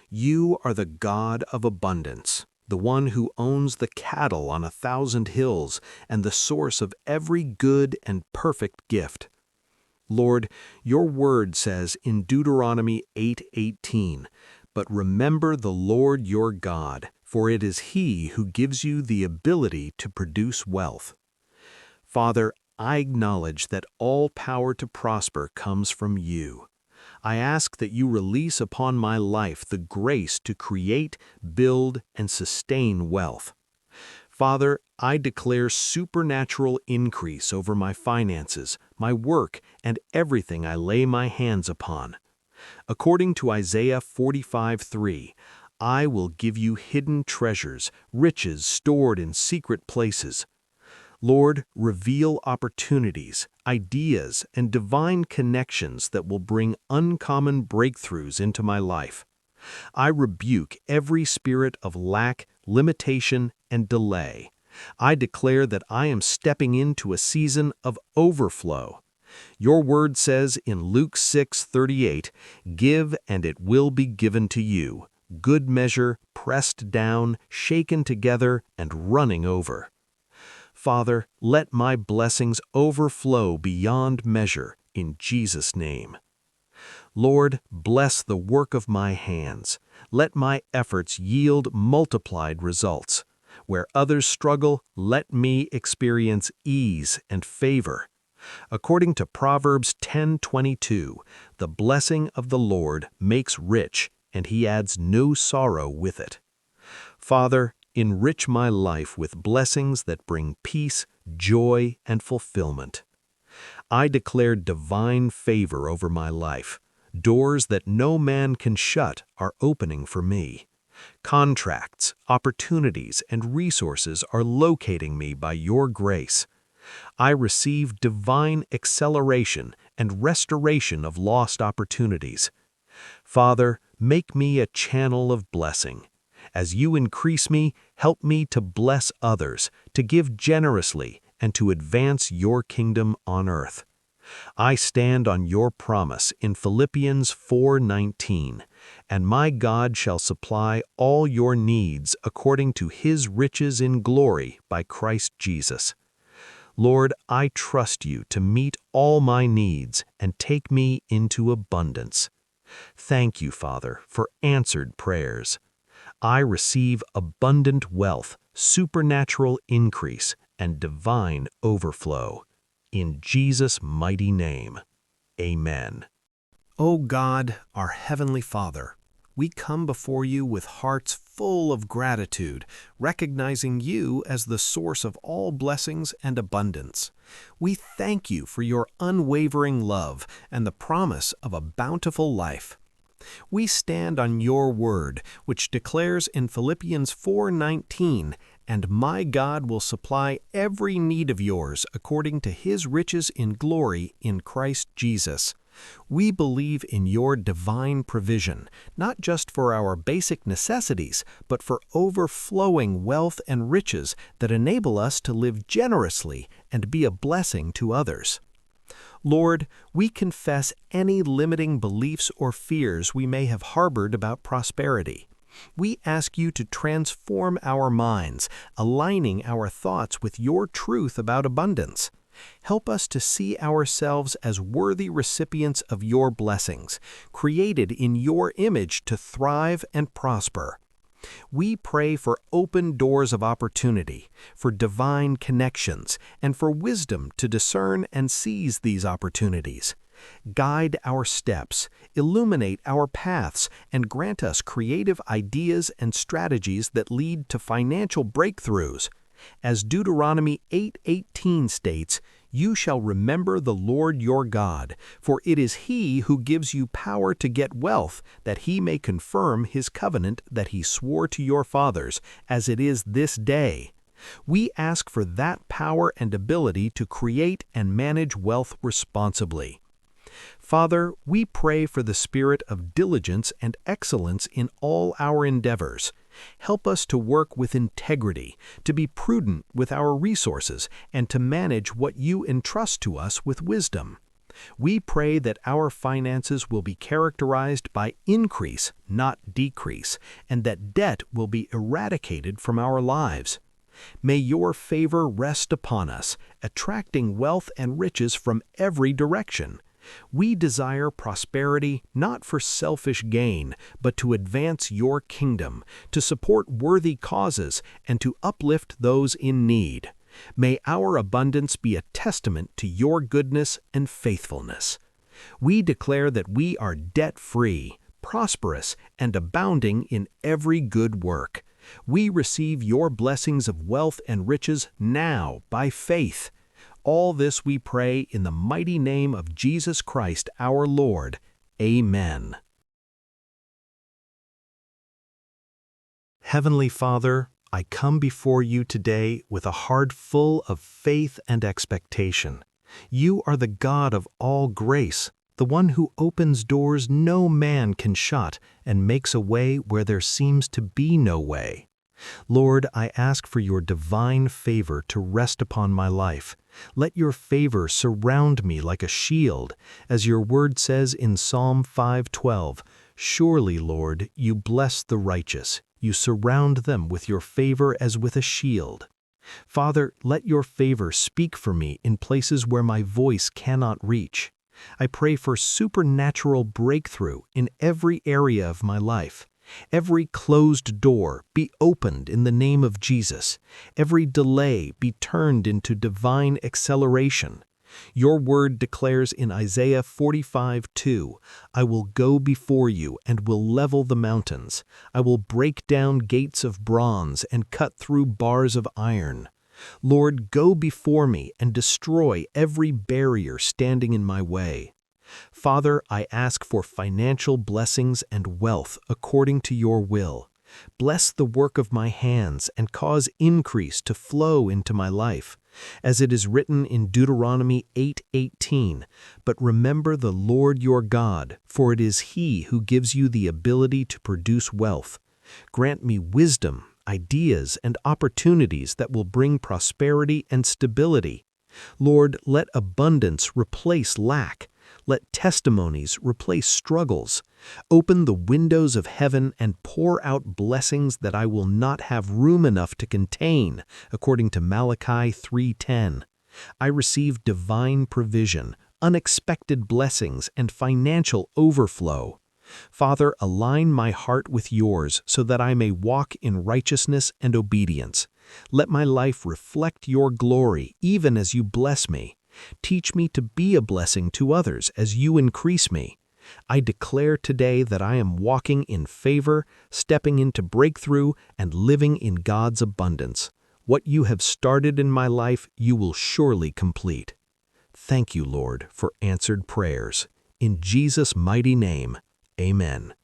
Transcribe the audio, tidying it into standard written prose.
You are the God of abundance, the one who owns the cattle on 1,000 hills and the source of every good and perfect gift. Lord, your word says in Deuteronomy 8:18, "But remember the Lord your God, for it is He who gives you the ability to produce wealth." Father, I acknowledge that all power to prosper comes from you. I ask that you release upon my life the grace to create, build, and sustain wealth. Father, I declare supernatural increase over my finances, my work, and everything I lay my hands upon. According to Isaiah 45:3, I will give you hidden treasures, riches stored in secret places. Lord, reveal opportunities, ideas, and divine connections that will bring uncommon breakthroughs into my life. I rebuke every spirit of lack, limitation, and delay. I declare that I am stepping into a season of overflow. Your word says in Luke 6:38, "Give, and it will be given to you, good measure, pressed down, shaken together, and running over." Father, let my blessings overflow beyond measure in Jesus' name. Lord, bless the work of my hands. Let my efforts yield multiplied results. Where others struggle, let me experience ease and favor. According to Proverbs 10:22, the blessing of the Lord makes rich, and he adds no sorrow with it. Father, enrich my life with blessings that bring peace, joy, and fulfillment. I declare divine favor over my life. Doors that no man can shut are opening for me. Contracts, opportunities, and resources are locating me by your grace. I receive divine acceleration and restoration of lost opportunities. Father, make me a channel of blessing. As you increase me, help me to bless others, to give generously, and to advance your kingdom on earth. I stand on your promise in Philippians 4:19, "And my God shall supply all your needs according to his riches in glory by Christ Jesus." Lord, I trust you to meet all my needs and take me into abundance. Thank you, Father, for answered prayers. I receive abundant wealth, supernatural increase, and divine overflow. In Jesus' mighty name, amen. O God, our Heavenly Father, we come before you with hearts full of gratitude, recognizing you as the source of all blessings and abundance. We thank you for your unwavering love and the promise of a bountiful life. We stand on your word, which declares in Philippians 4:19, "And my God will supply every need of yours according to his riches in glory in Christ Jesus." We believe in your divine provision, not just for our basic necessities, but for overflowing wealth and riches that enable us to live generously and be a blessing to others. Lord, we confess any limiting beliefs or fears we may have harbored about prosperity. We ask you to transform our minds, aligning our thoughts with your truth about abundance. Help us to see ourselves as worthy recipients of your blessings, created in your image to thrive and prosper. We pray for open doors of opportunity, for divine connections, and for wisdom to discern and seize these opportunities. Guide our steps, illuminate our paths, and grant us creative ideas and strategies that lead to financial breakthroughs. As Deuteronomy 8:18 states, "You shall remember the Lord your God, for it is He who gives you power to get wealth, that He may confirm His covenant that He swore to your fathers, as it is this day." We ask for that power and ability to create and manage wealth responsibly. Father, we pray for the spirit of diligence and excellence in all our endeavors. Help us to work with integrity, to be prudent with our resources, and to manage what you entrust to us with wisdom. We pray that our finances will be characterized by increase, not decrease, and that debt will be eradicated from our lives. May your favor rest upon us, attracting wealth and riches from every direction. We desire prosperity not for selfish gain, but to advance your kingdom, to support worthy causes, and to uplift those in need. May our abundance be a testament to your goodness and faithfulness. We declare that we are debt-free, prosperous, and abounding in every good work. We receive your blessings of wealth and riches now by faith. All this we pray in the mighty name of Jesus Christ our Lord. Amen. Heavenly Father, I come before you today with a heart full of faith and expectation. You are the God of all grace, the one who opens doors no man can shut and makes a way where there seems to be no way. Lord, I ask for your divine favor to rest upon my life. Let your favor surround me like a shield, as your word says in Psalm 5:12, "Surely, Lord, you bless the righteous. You surround them with your favor as with a shield." Father, let your favor speak for me in places where my voice cannot reach. I pray for supernatural breakthrough in every area of my life. Every closed door be opened in the name of Jesus. Every delay be turned into divine acceleration. Your word declares in Isaiah 45:2, "I will go before you and will level the mountains. I will break down gates of bronze and cut through bars of iron." Lord, go before me and destroy every barrier standing in my way. Father, I ask for financial blessings and wealth according to your will. Bless the work of my hands and cause increase to flow into my life. As it is written in Deuteronomy 8:18, "But remember the Lord your God, for it is He who gives you the ability to produce wealth. Grant me wisdom, ideas, and opportunities that will bring prosperity and stability. Lord, let abundance replace lack. Let testimonies replace struggles. Open the windows of heaven and pour out blessings that I will not have room enough to contain, according to Malachi 3:10. I receive divine provision, unexpected blessings, and financial overflow. Father, align my heart with yours so that I may walk in righteousness and obedience. Let my life reflect your glory even as you bless me. Teach me to be a blessing to others as you increase me. I declare today that I am walking in favor, stepping into breakthrough, and living in God's abundance. What you have started in my life, you will surely complete. Thank you, Lord, for answered prayers. In Jesus' mighty name, amen.